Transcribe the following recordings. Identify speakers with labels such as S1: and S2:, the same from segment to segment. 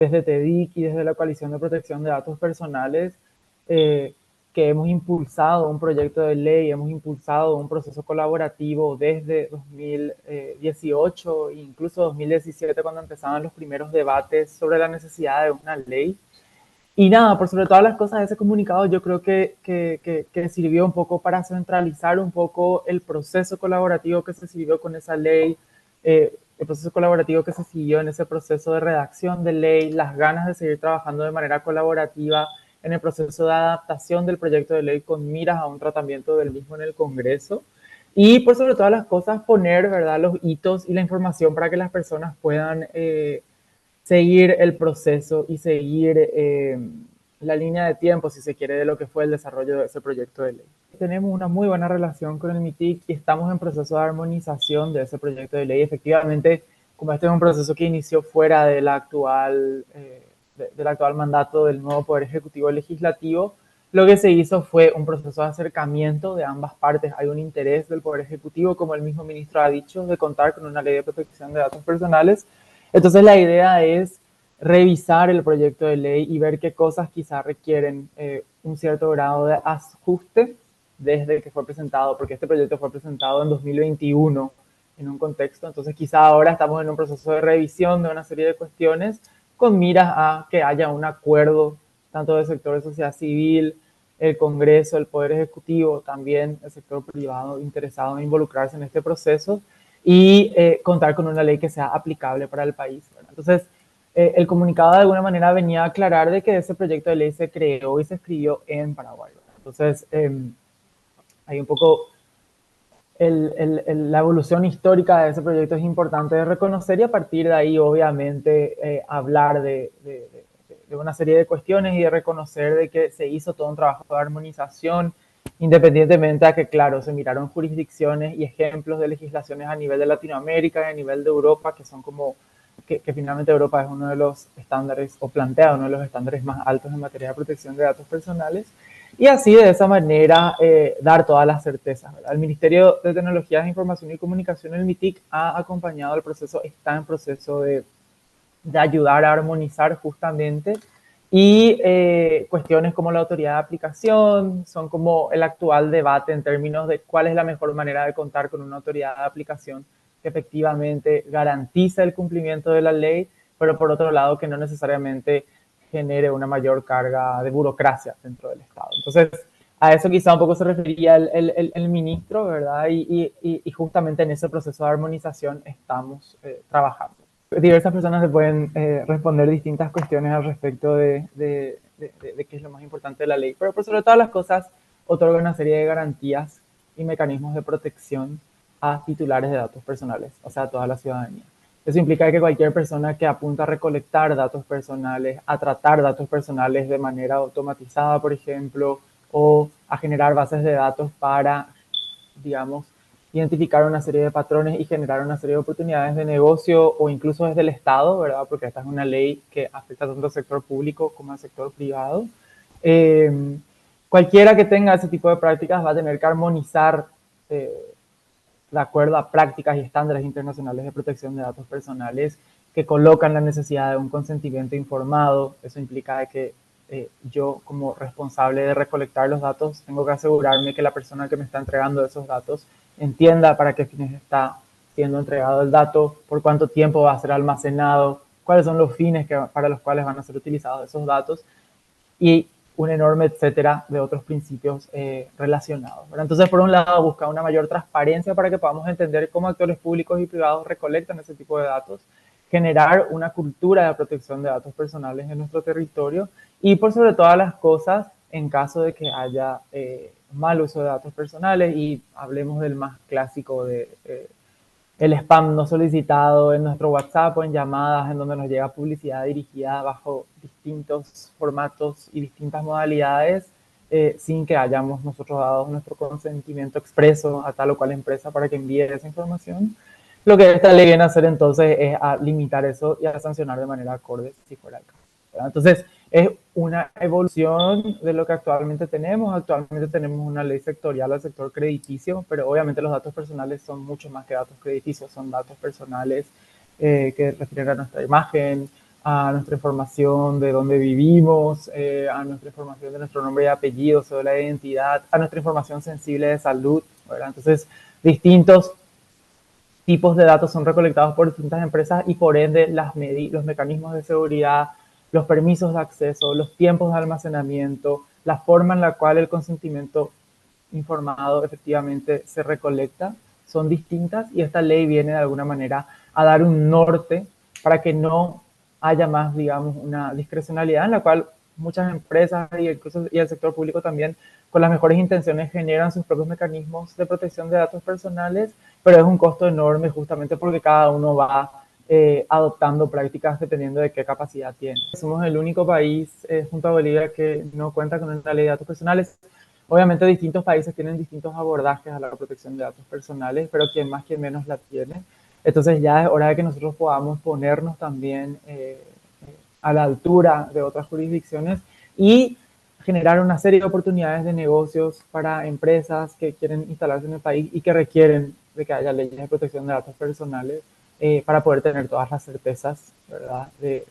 S1: desde TEDIC y desde la Coalición de Protección de Datos Personales, eh, que hemos impulsado un proyecto de ley, hemos impulsado un proceso colaborativo desde 2018 e incluso 2017, cuando empezaban los primeros debates sobre la necesidad de una ley. Y nada, por sobre todas las cosas, ese comunicado yo creo que sirvió un poco para centralizar un poco el proceso colaborativo que se siguió con esa ley, el proceso colaborativo que se siguió en ese proceso de redacción de ley, las ganas de seguir trabajando de manera colaborativa en el proceso de adaptación del proyecto de ley con miras a un tratamiento del mismo en el Congreso. Y por sobre todas las cosas, poner, ¿verdad?, los hitos y la información para que las personas puedan seguir el proceso y seguir la línea de tiempo, si se quiere, de lo que fue el desarrollo de ese proyecto de ley. Tenemos una muy buena relación con el MITIC y estamos en proceso de armonización de ese proyecto de ley. Efectivamente, como este es un proceso que inició fuera de la del actual mandato del nuevo Poder Ejecutivo y Legislativo, lo que se hizo fue un proceso de acercamiento de ambas partes. Hay un interés del Poder Ejecutivo, como el mismo ministro ha dicho, de contar con una ley de protección de datos personales. Entonces la idea es revisar el proyecto de ley y ver qué cosas quizá requieren un cierto grado de ajuste desde que fue presentado, porque este proyecto fue presentado en 2021 en un contexto, entonces quizá ahora estamos en un proceso de revisión de una serie de cuestiones con miras a que haya un acuerdo tanto del sector de sociedad civil, el Congreso, el Poder Ejecutivo, también el sector privado interesado en involucrarse en este proceso y contar con una ley que sea aplicable para el país, ¿verdad? Entonces, el comunicado de alguna manera venía a aclarar de que ese proyecto de ley se creó y se escribió en Paraguay, ¿verdad? Entonces, hay un poco la evolución histórica de ese proyecto es importante de reconocer y a partir de ahí, obviamente, hablar de una serie de cuestiones y de reconocer de que se hizo todo un trabajo de armonización, independientemente a que, claro, se miraron jurisdicciones y ejemplos de legislaciones a nivel de Latinoamérica y a nivel de Europa, que son como, que finalmente Europa es uno de los estándares, o plantea uno de los estándares más altos en materia de protección de datos personales, y así de esa manera dar todas las certezas, ¿verdad? El Ministerio de Tecnologías de Información y Comunicación, el MITIC, ha acompañado el proceso, está en proceso de ayudar a armonizar justamente, y cuestiones como la autoridad de aplicación son como el actual debate en términos de cuál es la mejor manera de contar con una autoridad de aplicación que efectivamente garantiza el cumplimiento de la ley, pero por otro lado que no necesariamente genere una mayor carga de burocracia dentro del Estado. Entonces, a eso quizá un poco se refería el ministro, ¿verdad? Y justamente en ese proceso de armonización estamos trabajando. Diversas personas se pueden responder distintas cuestiones al respecto de qué es lo más importante de la ley, pero por sobre todas las cosas otorga una serie de garantías y mecanismos de protección a titulares de datos personales, o sea, a toda la ciudadanía. Eso implica que cualquier persona que apunta a recolectar datos personales, a tratar datos personales de manera automatizada, por ejemplo, o a generar bases de datos para, digamos, identificar una serie de patrones y generar una serie de oportunidades de negocio o incluso desde el Estado, ¿verdad? Porque esta es una ley que afecta tanto al sector público como al sector privado. Eh, Cualquiera que tenga ese tipo de prácticas va a tener que armonizar de acuerdo a prácticas y estándares internacionales de protección de datos personales que colocan la necesidad de un consentimiento informado. Eso implica que yo, como responsable de recolectar los datos, tengo que asegurarme que la persona que me está entregando esos datos entienda para qué fines está siendo entregado el dato, por cuánto tiempo va a ser almacenado, cuáles son los fines para los cuales van a ser utilizados esos datos y un enorme etcétera de otros principios relacionados, ¿verdad? Entonces, por un lado, busca una mayor transparencia para que podamos entender cómo actores públicos y privados recolectan ese tipo de datos, generar una cultura de protección de datos personales en nuestro territorio y, por sobre todas las cosas, en caso de que haya mal uso de datos personales, y hablemos del más clásico de el spam no solicitado en nuestro WhatsApp o en llamadas en donde nos llega publicidad dirigida bajo distintos formatos y distintas modalidades sin que hayamos nosotros dado nuestro consentimiento expreso a tal o cual empresa para que envíe esa información. Lo que esta ley viene a hacer entonces es a limitar eso y a sancionar de manera acorde si fuera el caso, ¿verdad? Entonces, es una evolución de lo que actualmente tenemos. Actualmente tenemos una ley sectorial al sector crediticio, pero obviamente los datos personales son mucho más que datos crediticios, son datos personales que refieren a nuestra imagen, a nuestra información de dónde vivimos, a nuestra información de nuestro nombre y apellido, cédula de identidad, a nuestra información sensible de salud, ¿verdad? Entonces, distintos tipos de datos son recolectados por distintas empresas y por ende los mecanismos de seguridad, los permisos de acceso, los tiempos de almacenamiento, la forma en la cual el consentimiento informado efectivamente se recolecta son distintas y esta ley viene de alguna manera a dar un norte para que no haya más, digamos, una discrecionalidad en la cual muchas empresas y incluso y el sector público también con las mejores intenciones generan sus propios mecanismos de protección de datos personales, pero es un costo enorme justamente porque cada uno va adoptando prácticas dependiendo de qué capacidad tiene. Somos el único país junto a Bolivia que no cuenta con una ley de datos personales. Obviamente distintos países tienen distintos abordajes a la protección de datos personales, pero quien más, quien menos la tiene. Entonces ya es hora de que nosotros podamos ponernos también a la altura de otras jurisdicciones y generar una serie de oportunidades de negocios para empresas que quieren instalarse en el país y que requieren de que haya leyes de protección de datos personales para poder tener todas las certezas, ¿verdad? De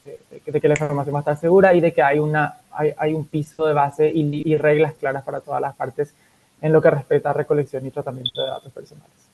S1: que la información va a estar segura y de que hay un piso de base y reglas claras para todas las partes en lo que respecta a recolección y tratamiento de datos personales.